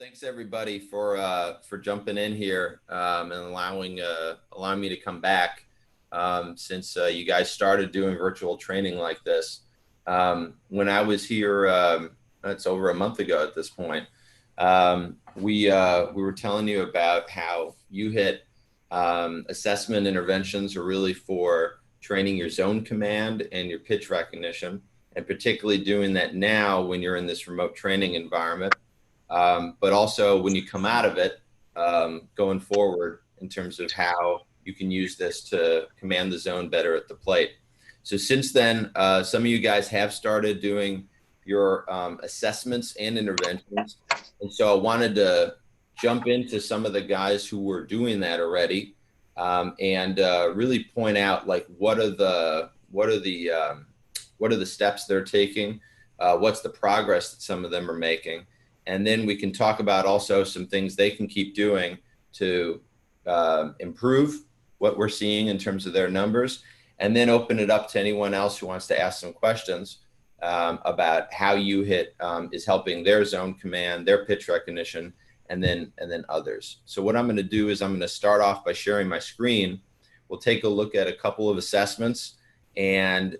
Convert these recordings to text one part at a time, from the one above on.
Thanks everybody for jumping in here and allowing me to come back since you guys started doing virtual training like this. When I was here, it's over a month ago at this point. We were telling you about how uHIT assessment interventions are really for training your zone command and your pitch recognition, and particularly doing that now when you're in this remote training environment. But also when you come out of it, going forward in terms of how you can use this to command the zone better at the plate. So since then, some of you guys have started doing your assessments and interventions. And so I wanted to jump into some of the guys who were doing that already and really point out like what are the steps they're taking, what's the progress that some of them are making. And then we can talk about also some things they can keep doing to improve what we're seeing in terms of their numbers, and then open it up to anyone else who wants to ask some questions about how uHIT is helping their zone command, their pitch recognition, and then others. So what I'm going to do is I'm going to start off by sharing my screen. We'll take a look at a couple of assessments, and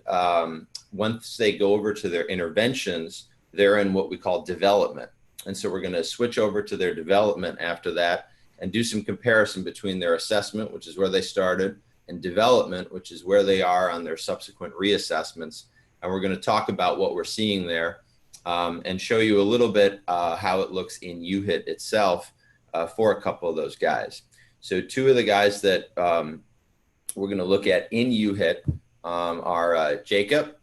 once they go over to their interventions, they're in what we call development. And so we're going to switch over to their development after that and do some comparison between their assessment, which is where they started, and development, which is where they are on their subsequent reassessments. And we're going to talk about what we're seeing there and show you a little bit how it looks in uHIT itself for a couple of those guys. So two of the guys that we're going to look at in uHIT are Jacob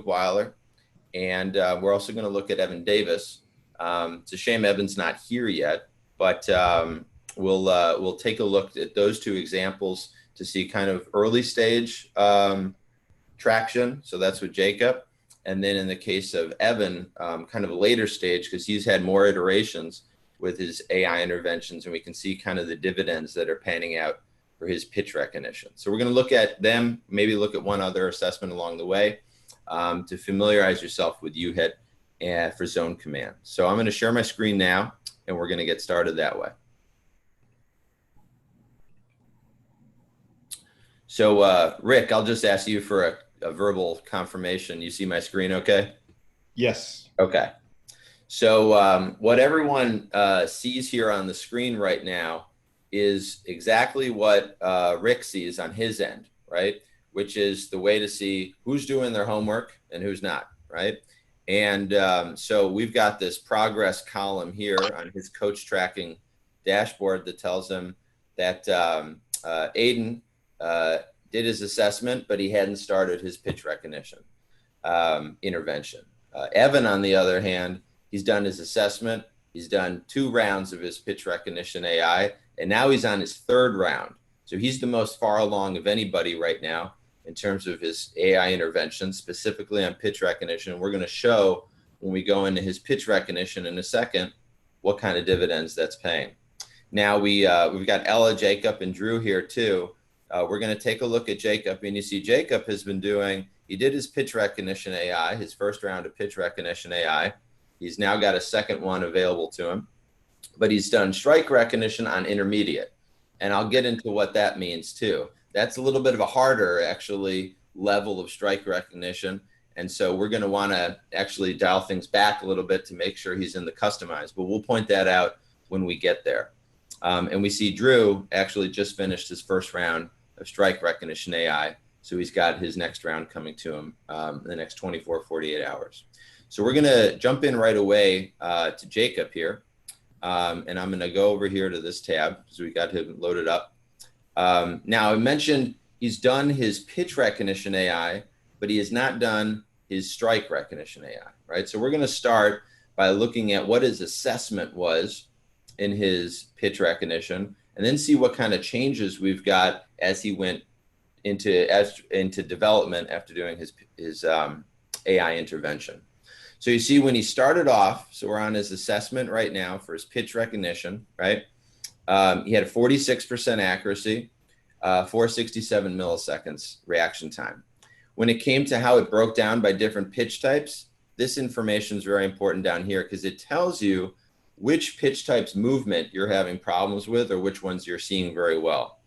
Weiler, and we're also going to look at Evan Davis. It's a shame Evan's not here yet, but we'll take a look at those two examples to see kind of early stage traction. So that's with Jacob. And then in the case of Evan, kind of a later stage, because he's had more iterations with his AI interventions, and we can see kind of the dividends that are panning out for his pitch recognition. So we're going to look at them, maybe look at one other assessment along the way to familiarize yourself with uHIT and for zone command. So I'm going to share my screen now, and we're going to get started that way. So Rick, I'll just ask you for a verbal confirmation. You see my screen okay? Yes. Okay. So what everyone sees here on the screen right now is exactly what Rick sees on his end, right? Which is the way to see who's doing their homework and who's not, right? And so we've got this progress column here on his coach tracking dashboard that tells him that Aiden did his assessment, but he hadn't started his pitch recognition intervention. Evan, on the other hand, he's done his assessment. He's done 2 rounds of his pitch recognition AI, and now he's on his 3rd round. So he's the most far along of anybody right now in terms of his AI intervention, specifically on pitch recognition. We're going to show when we go into his pitch recognition in a second what kind of dividends that's paying. Now we've got Ella, Jacob, and Drew here too. We're going to take a look at Jacob, and you see Jacob has been he did his pitch recognition AI, his 1st round of pitch recognition AI. He's now got a 2nd one available to him, but he's done strike recognition on intermediate. And I'll get into what that means too. That's a little bit of a harder actually level of strike recognition. And so we're going to want to actually dial things back a little bit to make sure he's in the customized, but we'll point that out when we get there. And we see Drew actually just finished his 1st round of strike recognition AI. So he's got his next round coming to him in the next 24, 48 hours. So we're going to jump in right away to Jacob here. And I'm going to go over here to this tab because we got him loaded up. Now I mentioned he's done his pitch recognition AI, but he has not done his strike recognition AI, right? So we're going to start by looking at what his assessment was in his pitch recognition, and then see what kind of changes we've got as he went into development after doing his AI intervention. So you see when he started off, so we're on his assessment right now for his pitch recognition, right? He had a 46% accuracy, 467 milliseconds reaction time. When it came to how it broke down by different pitch types, this information is very important down here because it tells you which pitch types movement you're having problems with or which ones you're seeing very well.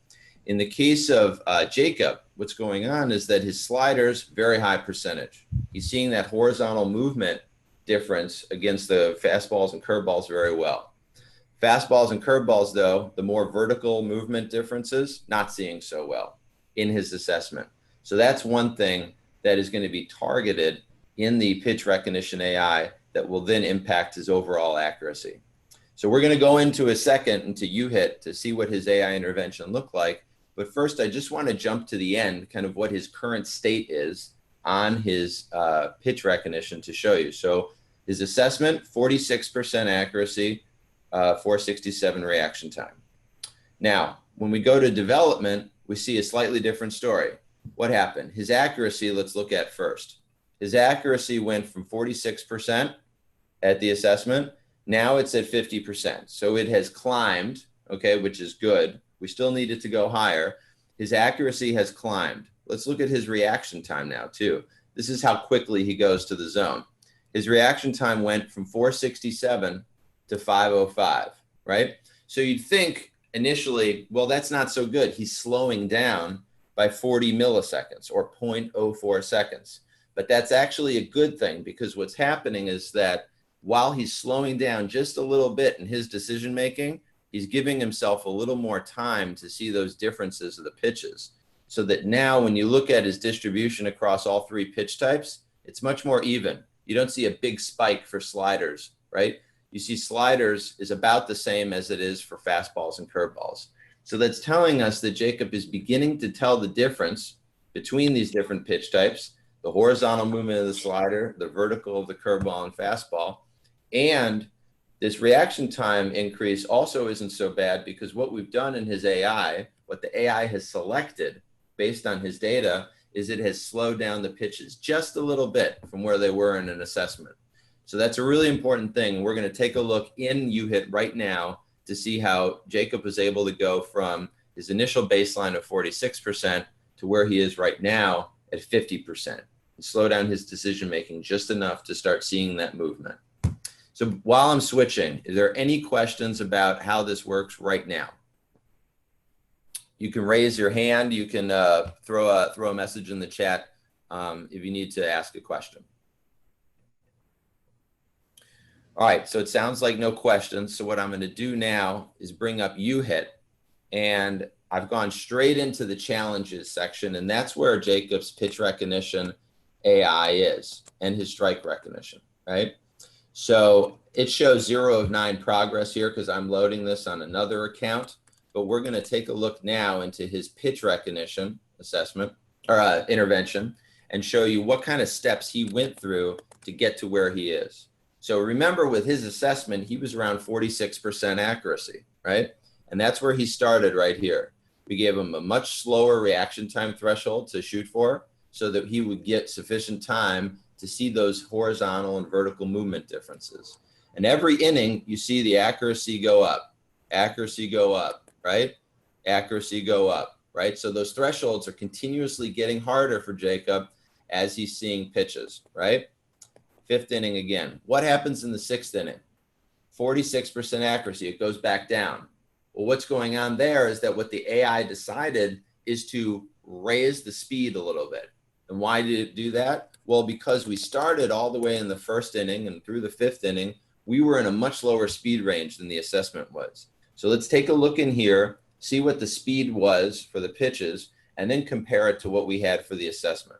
In the case of Jacob, what's going on is that his sliders, very high percentage. He's seeing that horizontal movement difference against the fastballs and curveballs very well. Fastballs and curveballs, though, the more vertical movement differences, not seeing so well in his assessment. So that's one thing that is going to be targeted in the pitch recognition AI that will then impact his overall accuracy. So we're going to go into a second into uHIT to see what his AI intervention looked like. But first, I just want to jump to the end, kind of what his current state is on his pitch recognition to show you. So his assessment, 46% accuracy, 467 reaction time. Now, when we go to development, we see a slightly different story. What happened? His accuracy, let's look at first. His accuracy went from 46% at the assessment. Now it's at 50%. So it has climbed, okay, which is good. We still need it to go higher. His accuracy has climbed. Let's look at his reaction time now, too. This is how quickly he goes to the zone. His reaction time went from 467 to 505, right? So you'd think initially, well, that's not so good. He's slowing down by 40 milliseconds or 0.04 seconds. But that's actually a good thing, because what's happening is that while he's slowing down just a little bit in his decision making, he's giving himself a little more time to see those differences of the pitches. So that now when you look at his distribution across all three pitch types, it's much more even. You don't see a big spike for sliders, right? You see sliders is about the same as it is for fastballs and curveballs. So that's telling us that Jacob is beginning to tell the difference between these different pitch types, the horizontal movement of the slider, the vertical of the curveball and fastball. And this reaction time increase also isn't so bad, because what we've done in his AI, what the AI has selected based on his data, is it has slowed down the pitches just a little bit from where they were in an assessment. So that's a really important thing. We're going to take a look in uHIT right now to see how Jacob was able to go from his initial baseline of 46% to where he is right now at 50%. And slow down his decision making just enough to start seeing that movement. So while I'm switching, is there any questions about how this works right now? You can raise your hand. You can throw a message in the chat if you need to ask a question. All right, so it sounds like no questions. So what I'm going to do now is bring up uHIT, and I've gone straight into the challenges section, and that's where Jacob's pitch recognition AI is, and his strike recognition, right? So it shows 0 of 9 progress here because I'm loading this on another account, but we're going to take a look now into his pitch recognition assessment or intervention and show you what kind of steps he went through to get to where he is. So remember, with his assessment, he was around 46% accuracy, right? And that's where he started right here. We gave him a much slower reaction time threshold to shoot for so that he would get sufficient time to see those horizontal and vertical movement differences. And every inning, you see the accuracy go up, right? Accuracy go up, right? So those thresholds are continuously getting harder for Jacob as he's seeing pitches, right? 5th inning again. What happens in the 6th inning? 46% accuracy, it goes back down. Well, what's going on there is that what the AI decided is to raise the speed a little bit. And why did it do that? Well, because we started all the way in the 1st inning and through the 5th inning, we were in a much lower speed range than the assessment was. So let's take a look in here, see what the speed was for the pitches, and then compare it to what we had for the assessment.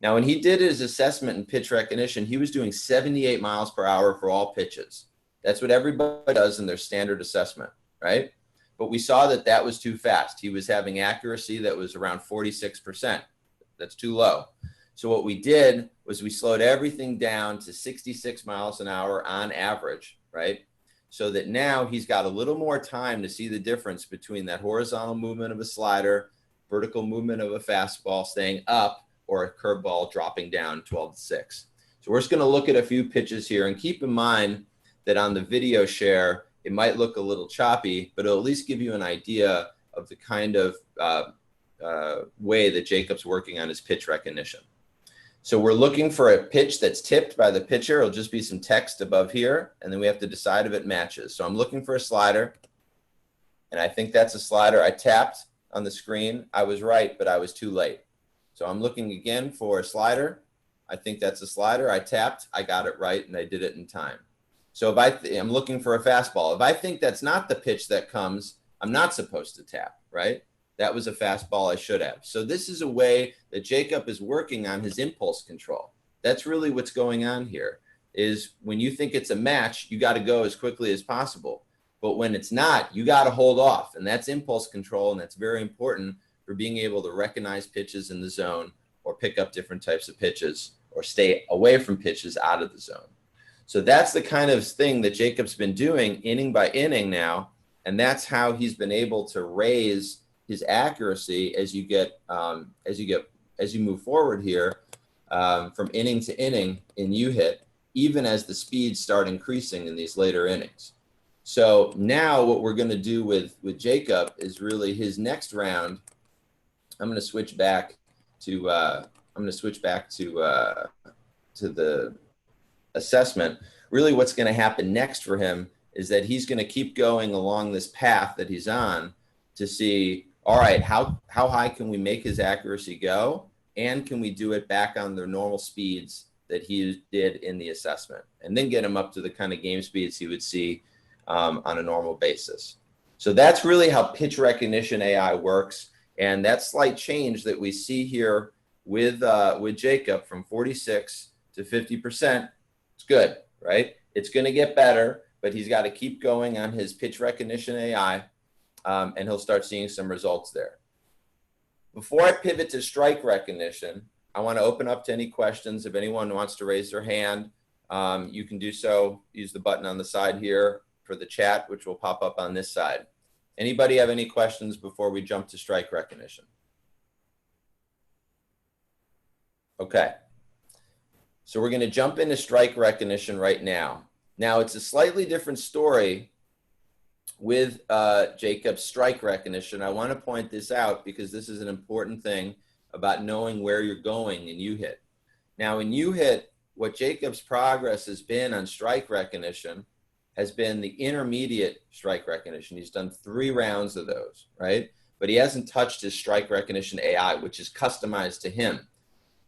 Now, when he did his assessment and pitch recognition, he was doing 78 miles per hour for all pitches. That's what everybody does in their standard assessment, right? But we saw that that was too fast. He was having accuracy that was around 46%. That's too low. So what we did was we slowed everything down to 66 miles an hour on average, right? So that now he's got a little more time to see the difference between that horizontal movement of a slider, vertical movement of a fastball staying up, or a curveball dropping down 12-6. So we're just going to look at a few pitches here, and keep in mind that on the video share, it might look a little choppy, but it'll at least give you an idea of the kind of way that Jacob's working on his pitch recognition. So we're looking for a pitch that's tipped by the pitcher. It'll just be some text above here, and then we have to decide if it matches. So I'm looking for a slider, and I think that's a slider. I tapped on the screen. I was right, but I was too late. So I'm looking again for a slider. I think that's a slider. I tapped. I got it right, and I did it in time. So if I'm looking for a fastball. If I think that's not the pitch that comes, I'm not supposed to tap, right? That was a fastball I should have. So this is a way that Jacob is working on his impulse control. That's really what's going on here, is when you think it's a match, you got to go as quickly as possible. But when it's not, you got to hold off. And that's impulse control, and that's very important for being able to recognize pitches in the zone or pick up different types of pitches or stay away from pitches out of the zone. So that's the kind of thing that Jacob's been doing inning by inning now. And that's how he's been able to raise his accuracy as you move forward here from inning to inning in uHIT, even as the speeds start increasing in these later innings. So now what we're going to do with Jacob is really his next round. I'm going to switch back to the assessment. Really what's going to happen next for him is that he's going to keep going along this path that he's on to see, all right, how high can we make his accuracy go? And can we do it back on the normal speeds that he did in the assessment? And then get him up to the kind of game speeds he would see on a normal basis. So that's really how pitch recognition AI works. And that slight change that we see here with Jacob from 46 to 50%, it's good, right? It's going to get better, but he's got to keep going on his pitch recognition AI, and he'll start seeing some results there. Before I pivot to strike recognition, I want to open up to any questions. If anyone wants to raise their hand, you can do so. Use the button on the side here for the chat, which will pop up on this side. Anybody have any questions before we jump to strike recognition? Okay. So we're going to jump into strike recognition right now. Now, it's a slightly different story with Jacob's strike recognition. I want to point this out because this is an important thing about knowing where you're going in uHIT. Now, in uHIT, what Jacob's progress has been on strike recognition has been the intermediate strike recognition. He's done 3 rounds of those, right? But he hasn't touched his strike recognition AI, which is customized to him.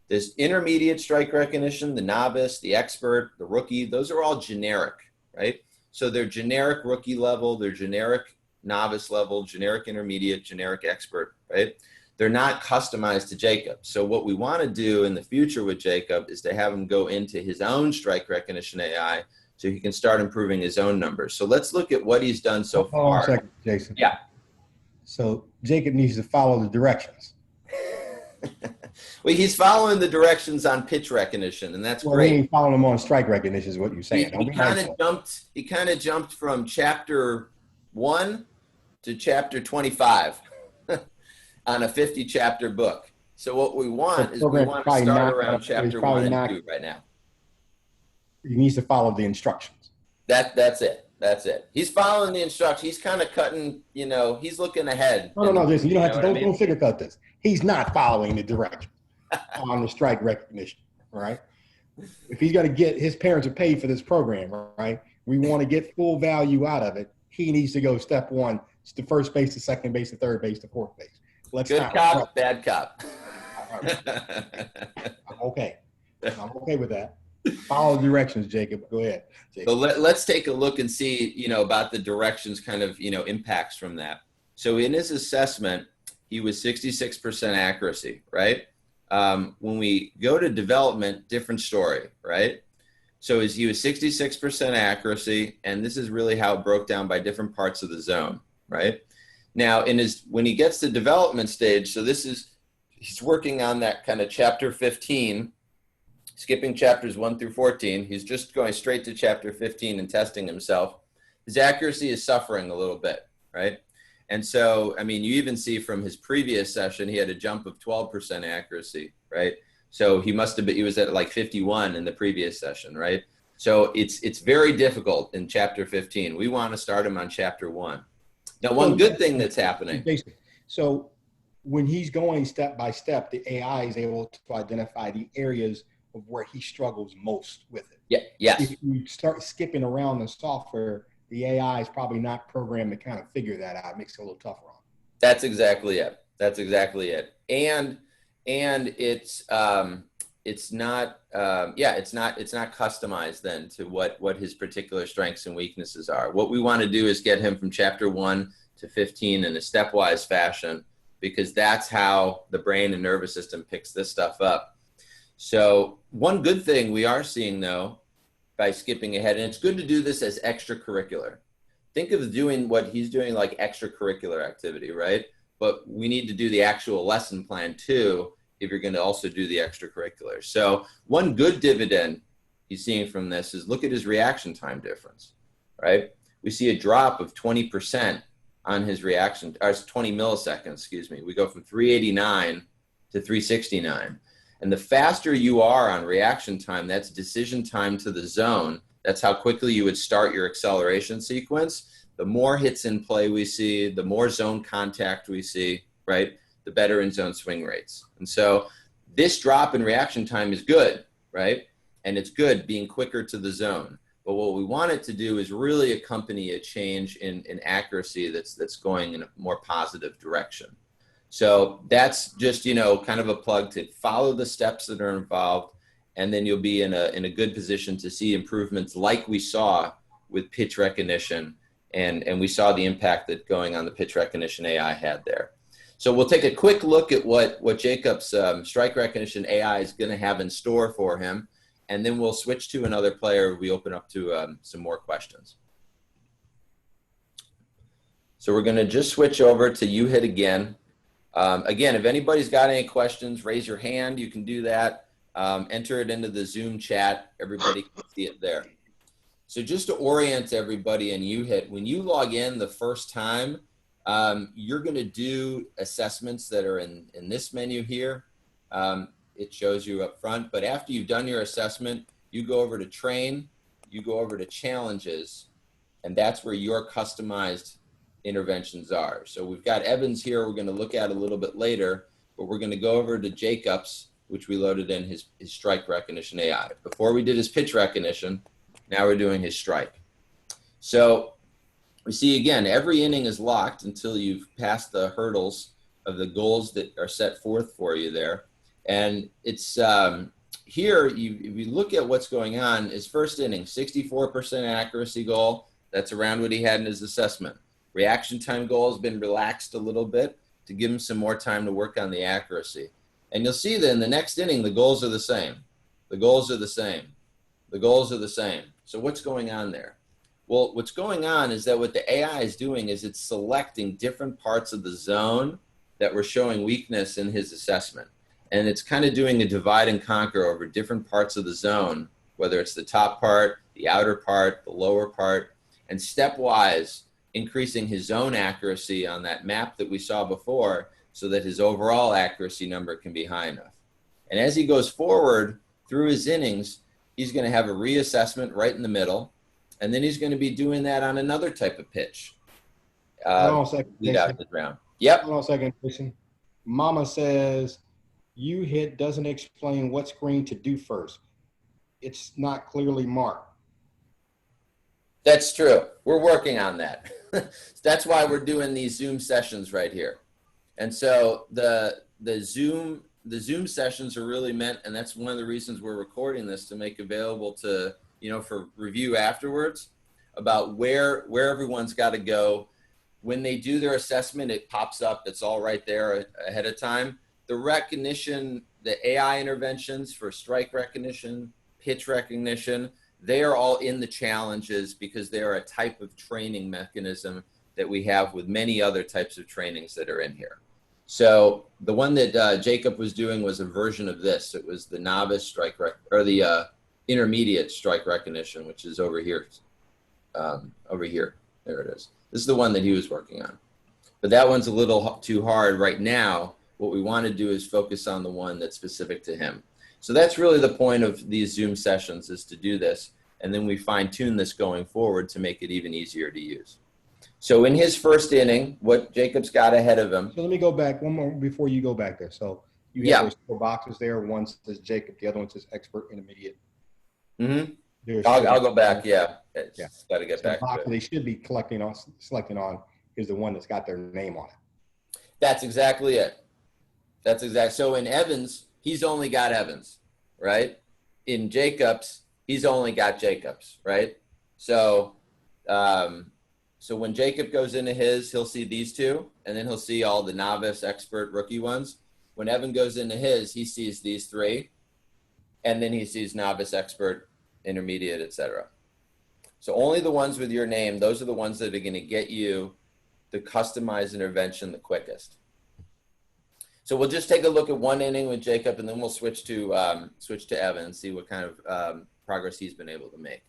This intermediate strike recognition, the novice, the expert, the rookie, those are all generic, right? So they're generic rookie level, they're generic novice level, generic intermediate, generic expert, right? They're not customized to Jacob. So what we want to do in the future with Jacob is to have him go into his own strike recognition AI so he can start improving his own numbers. So let's look at what he's done so far. Hold on a second, Jason. Yeah. So Jacob needs to follow the directions. Well, he's following the directions on pitch recognition, and that's well, great. He ain't following them on strike recognition is what you're saying. He kind of jumped from chapter 1 to chapter 25 on a 50 chapter book. So what we want is we want to start around chapter 1 and 2 right now. He needs to follow the instructions. That's it. That's it. He's following the instructions. He's kind of cutting, he's looking ahead. No, Jason, you don't have to, don't sugarcoat this. He's not following the directions on the strike recognition, right? If he's got to get, his parents are paid for this program, right? We want to get full value out of it. He needs to go step 1, it's the first base, to second base, to third base, to fourth base. Good cop, bad cop. I'm okay with that. Follow the directions, Jacob. Go ahead. So let's take a look and see, about the directions kind of, impacts from that. So in his assessment, he was 66% accuracy, right? When we go to development, different story, right? So he was 66% accuracy, and this is really how it broke down by different parts of the zone, right? Now, when he gets to development stage, so he's working on that kind of chapter 15, skipping chapters 1 through 14. He's just going straight to chapter 15 and testing himself. His accuracy is suffering a little bit, right? And so, you even see from his previous session, he had a jump of 12% accuracy, right? So he was at like 51 in the previous session, right? So it's very difficult in chapter 15. We want to start him on chapter 1. Now, one good thing that's happening. So when he's going step by step, the AI is able to identify the areas of where he struggles most with it. Yeah. Yes. If you start skipping around the software, the AI is probably not programmed to kind of figure that out. It makes it a little tougher on. That's exactly it. That's exactly it. And it's not it's not customized then to what his particular strengths and weaknesses are. What we want to do is get him from chapter 1 to 15 in a stepwise fashion, because that's how the brain and nervous system picks this stuff up. So one good thing we are seeing, though, by skipping ahead, and it's good to do this as extracurricular. Think of doing what he's doing like extracurricular activity, right? But we need to do the actual lesson plan too, if you're going to also do the extracurricular. So one good dividend he's seeing from this is look at his reaction time difference, right? We see a drop of 20% on his reaction, or 20 milliseconds, excuse me. We go from 389 to 369. And the faster you are on reaction time, that's decision time to the zone. That's how quickly you would start your acceleration sequence. The more hits in play we see, the more zone contact we see, right? The better in zone swing rates. And so this drop in reaction time is good, right? And it's good being quicker to the zone. But what we want it to do is really accompany a change in accuracy that's going in a more positive direction. So that's just, kind of a plug to follow the steps that are involved, and then you'll be in a good position to see improvements like we saw with pitch recognition, and we saw the impact that going on the pitch recognition AI had there. So we'll take a quick look at what Jacob's strike recognition AI is going to have in store for him, and then we'll switch to another player. We open up to some more questions. So we're going to just switch over to uHIT again. Again, if anybody's got any questions, raise your hand. You can do that. Enter it into the Zoom chat. Everybody can see it there. So just to orient everybody in uHIT, when you log in the first time, you're going to do assessments that are in this menu here. It shows you up front. But after you've done your assessment, you go over to train, you go over to challenges, and that's where your customized interventions are. So we've got Evans here we're going to look at a little bit later, but we're going to go over to Jacob's, which we loaded in his strike recognition AI. Before we did his pitch recognition, now we're doing his strike. So we see again, every inning is locked until you've passed the hurdles of the goals that are set forth for you there. And it's here, if you look at what's going on, his first inning, 64% accuracy goal. That's around what he had in his assessment. Reaction time goal has been relaxed a little bit to give him some more time to work on the accuracy. And you'll see that in the next inning, the goals are the same. The goals are the same. The goals are the same. So what's going on there? Well, what's going on is that what the AI is doing is it's selecting different parts of the zone that were showing weakness in his assessment. And it's kind of doing a divide and conquer over different parts of the zone, whether it's the top part, the outer part, the lower part, and stepwise increasing his zone accuracy on that map that we saw before so that his overall accuracy number can be high enough. And as he goes forward through his innings, he's going to have a reassessment right in the middle, and then he's going to be doing that on another type of pitch. Hold on a second. Lead out the round. Yep. Hold on a second, Jason. Mama says uHIT doesn't explain what screen to do first. It's not clearly marked. That's true. We're working on that. That's why we're doing these Zoom sessions right here. And so the Zoom sessions are really meant, and that's one of the reasons we're recording this, to make available to, for review afterwards, about where everyone's got to go. When they do their assessment, it pops up. It's all right there ahead of time. The recognition, the AI interventions for strike recognition, pitch recognition, they are all in the challenges because they are a type of training mechanism that we have with many other types of trainings that are in here. So the one that Jacob was doing was a version of this. It was the novice strike or the intermediate strike recognition, which is over here. Over here. There it is. This is the one that he was working on. But that one's a little too hard right now. What we want to do is focus on the one that's specific to him. So that's really the point of these Zoom sessions, is to do this. And then we fine tune this going forward to make it even easier to use. So in his first inning, what Jacobs got ahead of him. So let me go back one more before you go back there. So you have those 4 boxes there. One says Jacob, the other one says expert, intermediate. Mm-hmm. I'll go back. Yeah. Got to get back. The box they should be selecting on is the one that's got their name on it. That's exactly it. So in Evans, he's only got Evans, right? In Jacobs, he's only got Jacobs, right? So, so when Jacob goes into his, he'll see these 2, and then he'll see all the novice, expert, rookie ones. When Evan goes into his, he sees these 3, and then he sees novice, expert, intermediate, etc. So only the ones with your name, those are the ones that are going to get you the customized intervention the quickest. So we'll just take a look at one inning with Jacob, and then we'll switch to Evan and see what kind of progress he's been able to make.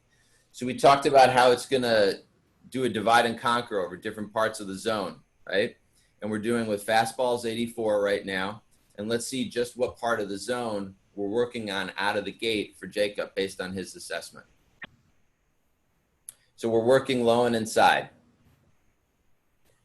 So we talked about how it's going to do a divide and conquer over different parts of the zone, right? And we're doing with fastballs 84 right now. And let's see just what part of the zone we're working on out of the gate for Jacob based on his assessment. So we're working low and inside.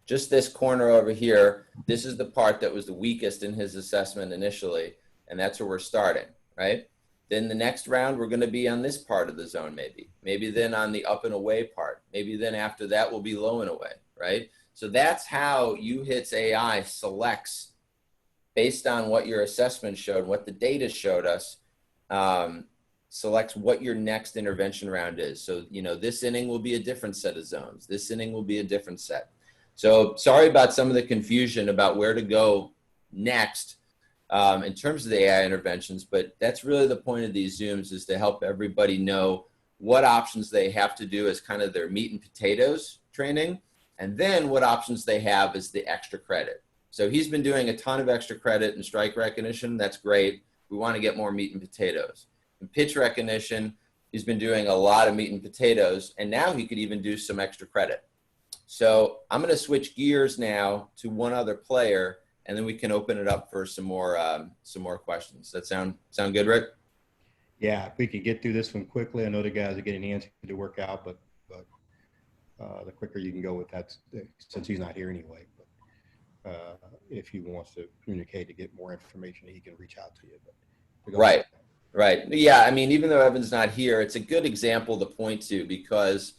Just this corner over here, this is the part that was the weakest in his assessment initially, and that's where we're starting, right? Then the next round, we're going to be on this part of the zone maybe. Maybe then on the up and away part. Maybe then after that, we'll be low and away, right? So that's how uHIT's AI selects based on what your assessment showed, what the data showed us, selects what your next intervention round is. So, you know, this inning will be a different set of zones. This inning will be a different set. So sorry about some of the confusion about where to go next in terms of the AI interventions, but that's really the point of these Zooms, is to help everybody know what options they have to do as kind of their meat and potatoes training, and then what options they have as the extra credit. So he's been doing a ton of extra credit in strike recognition. That's great. We want to get more meat and potatoes. In pitch recognition, he's been doing a lot of meat and potatoes, and now he could even do some extra credit. So I'm going to switch gears now to one other player, and then we can open it up for some more questions. Does that sound good, Rick? Yeah, if we could get through this one quickly. I know the guys are getting antsy to work out, but the quicker you can go with that, since he's not here anyway. But if he wants to communicate to get more information, he can reach out to you. But right. Yeah, I mean, even though Evan's not here, it's a good example to point to, because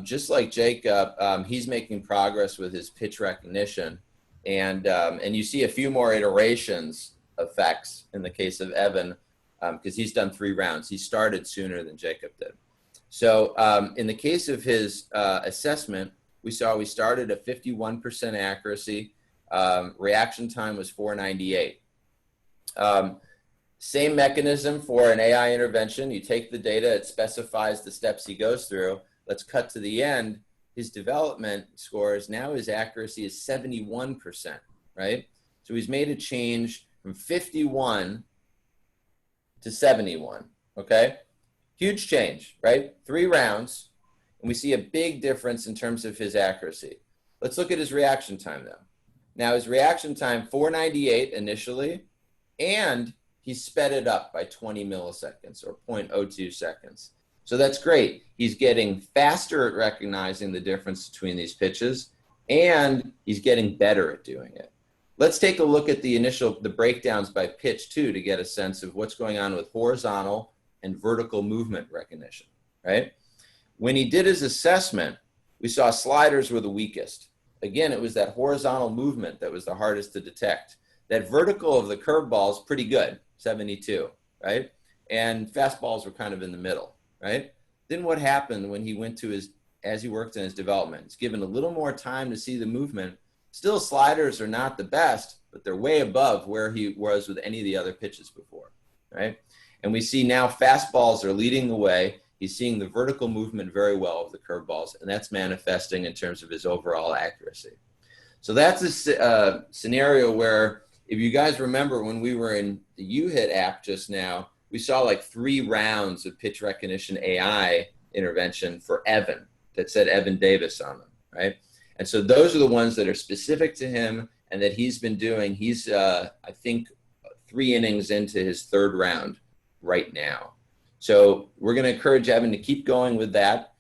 just like Jacob, he's making progress with his pitch recognition, and you see a few more iterations effects in the case of Evan, because he's done 3 rounds. He started sooner than Jacob did. So in the case of his assessment, we started at 51% accuracy. Reaction time was 498. Same mechanism for an AI intervention. You take the data, it specifies the steps he goes through. Let's cut to the end. His development scores, now his accuracy is 71%, right? So he's made a change from 51 to 71, okay? Huge change, right? 3 rounds, and we see a big difference in terms of his accuracy. Let's look at his reaction time, though. Now, his reaction time, 498 initially, and he sped it up by 20 milliseconds, or 0.02 seconds. So that's great. He's getting faster at recognizing the difference between these pitches, and he's getting better at doing it. Let's take a look at the breakdowns by pitch too, to get a sense of what's going on with horizontal and vertical movement recognition, right? When he did his assessment, we saw sliders were the weakest. Again, it was that horizontal movement that was the hardest to detect. That vertical of the curveball is pretty good, 72, right? And fastballs were kind of in the middle, right? Then what happened when he went to as he worked in his development? He's given a little more time to see the movement. Still, sliders are not the best, but they're way above where he was with any of the other pitches before, right? And we see now fastballs are leading the way. He's seeing the vertical movement very well of the curveballs, and that's manifesting in terms of his overall accuracy. So that's a scenario where, if you guys remember when we were in the uHIT app just now, we saw like 3 rounds of pitch recognition AI intervention for Evan that said Evan Davis on them, right? And so those are the ones that are specific to him and that he's been doing. He's, I think, 3 innings into his 3rd round right now. So we're going to encourage Evan to keep going with that.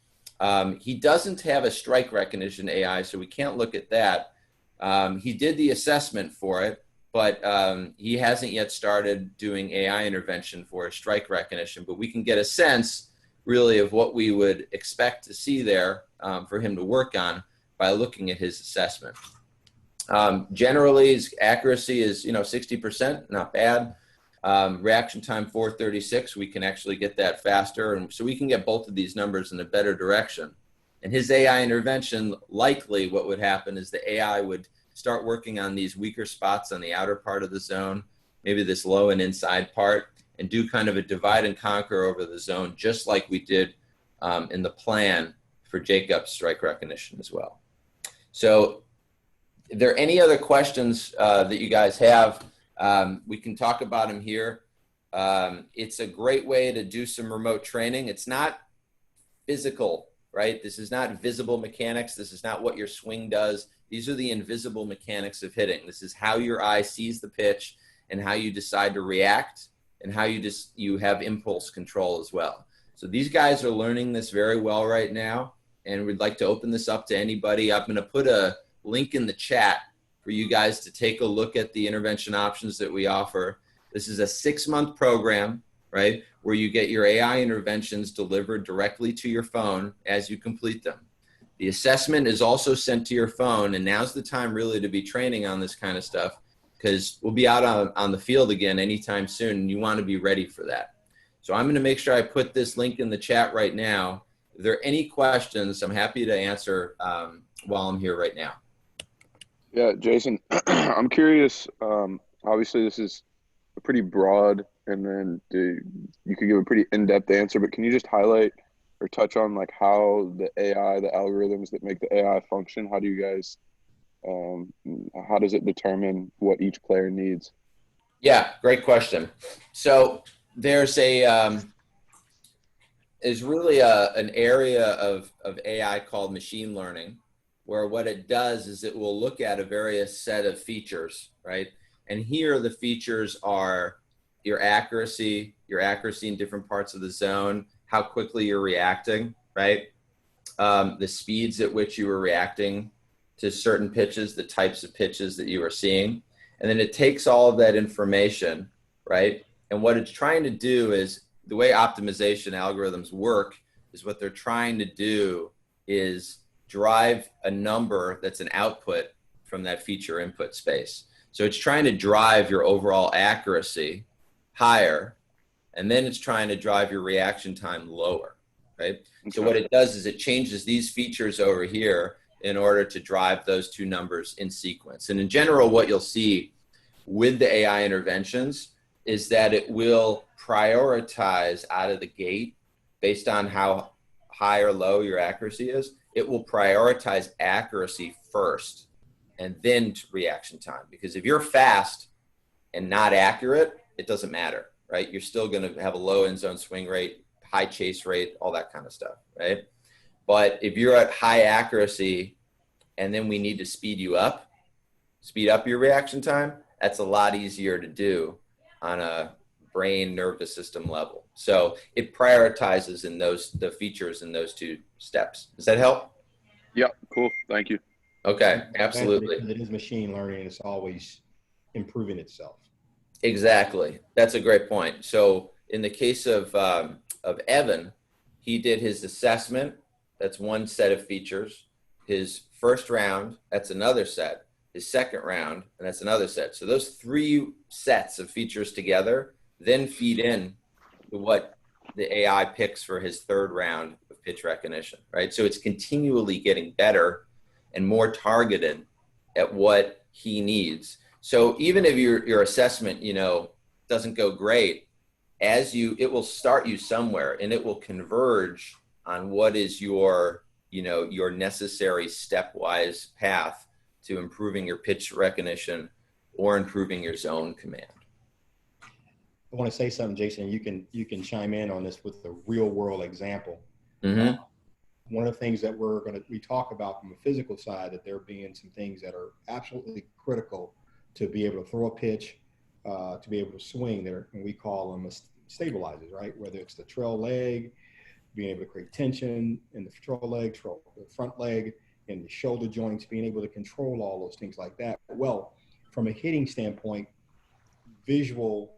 He doesn't have a strike recognition AI, so we can't look at that. He did the assessment for it, but he hasn't yet started doing AI intervention for strike recognition, but we can get a sense really of what we would expect to see there for him to work on by looking at his assessment. Generally, his accuracy is 60%, not bad. Reaction time 436, we can actually get that faster, and so we can get both of these numbers in a better direction. And his AI intervention, likely what would happen is the AI would start working on these weaker spots on the outer part of the zone, maybe this low and inside part, and do kind of a divide and conquer over the zone, just like we did in the plan for Jacob's strike recognition as well. So if there are any other questions that you guys have, we can talk about them here. It's a great way to do some remote training. It's not physical, right? This is not visible mechanics. This is not what your swing does. These are the invisible mechanics of hitting. This is how your eye sees the pitch and how you decide to react and how you have impulse control as well. So these guys are learning this very well right now, and we'd like to open this up to anybody. I'm going to put a link in the chat for you guys to take a look at the intervention options that we offer. This is a 6-month program, right, where you get your AI interventions delivered directly to your phone as you complete them. The assessment is also sent to your phone, and now's the time really to be training on this kind of stuff, because we'll be out on the field again anytime soon, and you want to be ready for that. So I'm going to make sure I put this link in the chat right now. If there are any questions, I'm happy to answer while I'm here right now. Yeah, Jason, I'm curious. Obviously, this is a pretty broad, and then you could give a pretty in-depth answer, but can you just highlight or touch on like how the AI, the algorithms that make the AI function, how do you guys, how does it determine what each player needs? Yeah, great question. So there's really an area of AI called machine learning, where what it does is it will look at a various set of features, right? And here the features are your accuracy in different parts of the zone, how quickly you're reacting, right? The speeds at which you were reacting to certain pitches, the types of pitches that you are seeing. And then it takes all of that information, right? And what it's trying to do is, the way optimization algorithms work is what they're trying to do is drive a number that's an output from that feature input space. So it's trying to drive your overall accuracy higher, and then it's trying to drive your reaction time lower, right? Okay. So what it does is it changes these features over here in order to drive those two numbers in sequence. And in general, what you'll see with the AI interventions is that it will prioritize out of the gate based on how high or low your accuracy is. It will prioritize accuracy first and then reaction time. Because if you're fast and not accurate, it doesn't matter, right? You're still going to have a low end zone swing rate, high chase rate, all that kind of stuff, right? But if you're at high accuracy and then we need to speed up your reaction time, that's a lot easier to do on a brain nervous system level. So it prioritizes in the features in those two steps. Does that help? Yep. Cool. Thank you. Okay. Absolutely. It is machine learning. It's always improving itself. Exactly. That's a great point. So in the case of Evan, he did his assessment. That's one set of features. His first round, that's another set. His second round, and that's another set. So those 3 sets of features together then feed in to what the AI picks for his third round of pitch recognition, right? So it's continually getting better and more targeted at what he needs. So even if your assessment, doesn't go great, it will start you somewhere, and it will converge on what is your necessary stepwise path to improving your pitch recognition or improving your zone command. I want to say something, Jason. You can chime in on this with a real world example. Mm-hmm. One of the things that we talk about from a physical side, that there being some things that are absolutely critical to be able to throw a pitch, to be able to swing, and we call them stabilizers, right? Whether it's the trail leg, being able to create tension in the control leg, the front leg, and the shoulder joints, being able to control all those things like that. Well, from a hitting standpoint, visual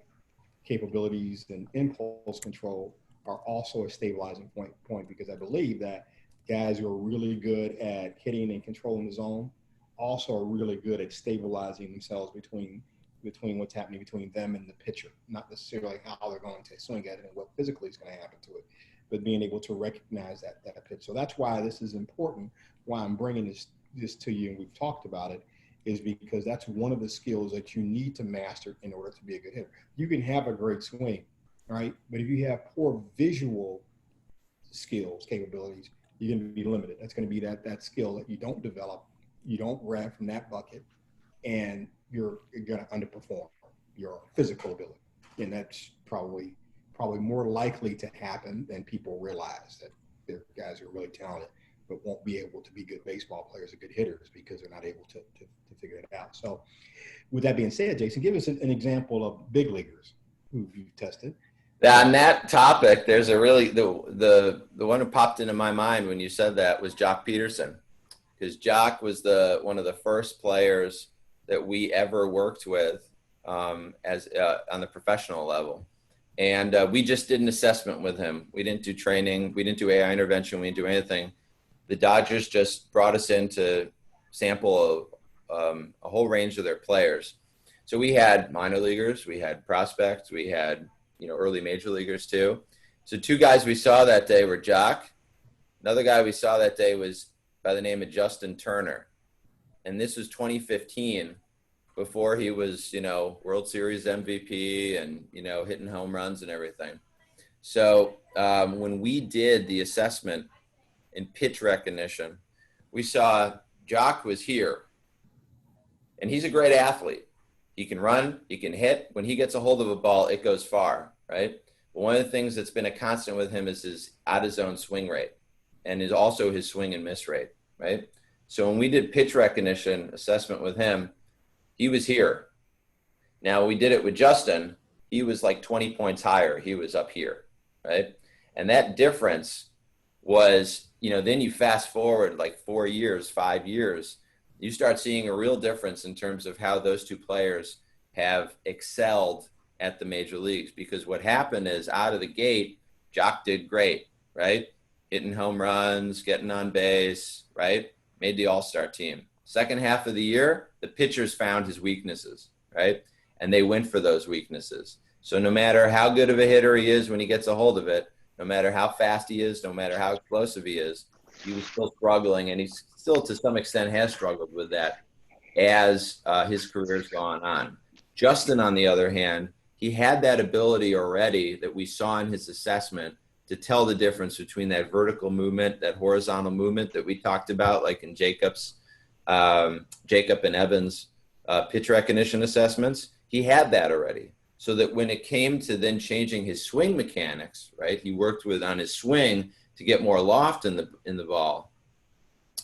capabilities and impulse control are also a stabilizing point because I believe that guys who are really good at hitting and controlling the zone also are really good at stabilizing themselves between what's happening between them and the pitcher, not necessarily how they're going to swing at it and what physically is going to happen to it, but being able to recognize that pitch. So that's why this is important, why I'm bringing this to you, and we've talked about it, is because that's one of the skills that you need to master in order to be a good hitter. You can have a great swing, right? But if you have poor visual skills, capabilities, you're going to be limited. That's going to be that skill that you don't develop, you don't grab from that bucket, and you're going to underperform your physical ability. And that's probably more likely to happen than people realize, that there are guys who are really talented but won't be able to be good baseball players or good hitters because they're not able to figure it out. So with that being said, Jason, give us an example of big leaguers who you've tested. On that topic, there's a really, the one who popped into my mind when you said that was Jock Peterson, because Jock was one of the first players that we ever worked with as on the professional level. And we just did an assessment with him. We didn't do training. We didn't do AI intervention. We didn't do anything. The Dodgers just brought us in to sample a whole range of their players. So we had minor leaguers, we had prospects, we had early major leaguers too. So two guys we saw that day were Jock. Another guy we saw that day was by the name of Justin Turner. And this was 2015, before he was, World Series MVP and, hitting home runs and everything. So when we did the assessment in pitch recognition, we saw Jock was here. And he's a great athlete. He can run, he can hit. When he gets a hold of a ball, it goes far, right? But one of the things that's been a constant with him is his out-of-zone swing rate, and is also his swing and miss rate, right? So when we did pitch recognition assessment with him, he was here. Now we did it with Justin. He was like 20 points higher. He was up here, right? And that difference was, then you fast forward like 4 years, 5 years, you start seeing a real difference in terms of how those two players have excelled at the major leagues. Because what happened is, out of the gate, Jock did great, right? Hitting home runs, getting on base, right? Made the all-star team. Second half of the year, the pitchers found his weaknesses, right? And they went for those weaknesses. So no matter how good of a hitter he is when he gets a hold of it, no matter how fast he is, no matter how explosive he is, he was still struggling, and he's still to some extent has struggled with that as his career has gone on. Justin, on the other hand, he had that ability already that we saw in his assessment to tell the difference between that vertical movement, that horizontal movement that we talked about, like in Jacob and Evans' pitch recognition assessments. He had that already. So that when it came to then changing his swing mechanics, right, he worked on his swing to get more loft in the ball.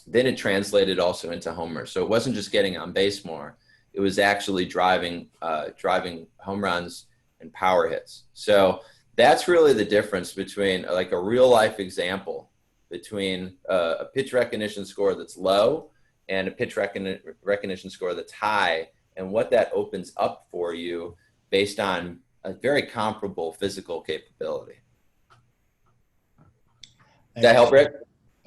Then it translated also into homers. So it wasn't just getting on base more; it was actually driving home runs and power hits. So that's really the difference between, like, a real life example between a pitch recognition score that's low and a pitch recognition score that's high, and what that opens up for you based on a very comparable physical capability. Does that help, Rick?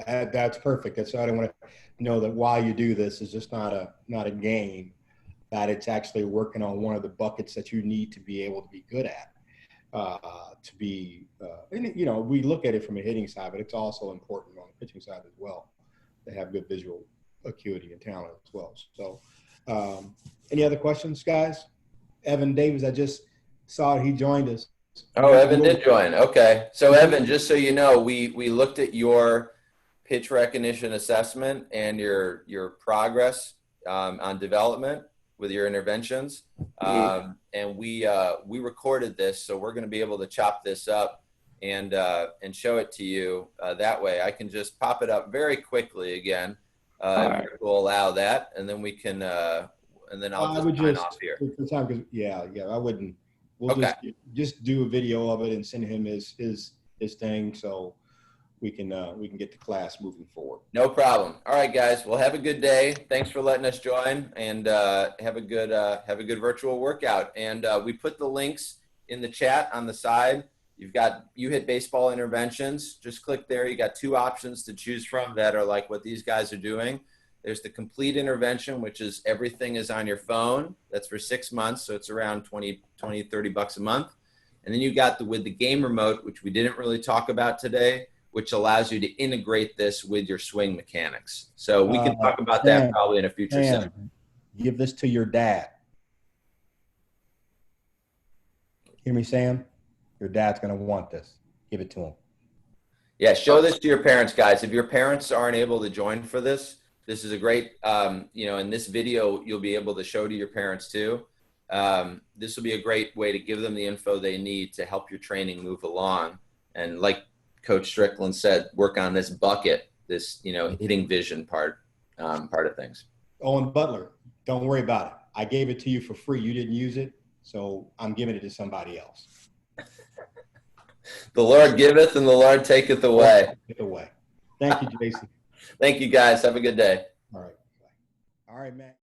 That's perfect. That's why I want to know that while you do this, is just not a game, that it's actually working on one of the buckets that you need to be able to be good at. And, we look at it from a hitting side, but it's also important on the pitching side as well to have good visual acuity and talent as well. So any other questions, guys? Evan Davis, I just saw he joined us. Oh, Evan did join. Okay. So Evan, just so you know, we looked at your pitch recognition assessment and your progress on development with your interventions. And we recorded this, so we're going to be able to chop this up and show it to you that way. I can just pop it up very quickly again. If we'll allow that, and then we can and then I'll just sign off here. For time, because I wouldn't. We'll just do a video of it and send him his thing. So we can get the class moving forward. No problem. All right, guys. Well, have a good day. Thanks for letting us join, and have a good virtual workout. And we put the links in the chat on the side. You've got uHIT baseball interventions. Just click there. You got 2 options to choose from that are like what these guys are doing. There's the complete intervention, which is everything is on your phone. That's for 6 months. So it's around 20, 30 bucks a month. And then you got with the game remote, which we didn't really talk about today, which allows you to integrate this with your swing mechanics. So we can talk about that probably in a future session. Give this to your dad. Hear me, Sam? Your dad's going to want this. Give it to him. Yeah, show this to your parents, guys. If your parents aren't able to join for this, this is a great, in this video, you'll be able to show to your parents too. This will be a great way to give them the info they need to help your training move along. And like Coach Strickland said, work on this bucket, this, hitting vision part of things. Owen Butler, don't worry about it. I gave it to you for free. You didn't use it, so I'm giving it to somebody else. The Lord giveth and the Lord taketh away. Thank you, Jason. Thank you, guys. Have a good day. All right. All right, Matt.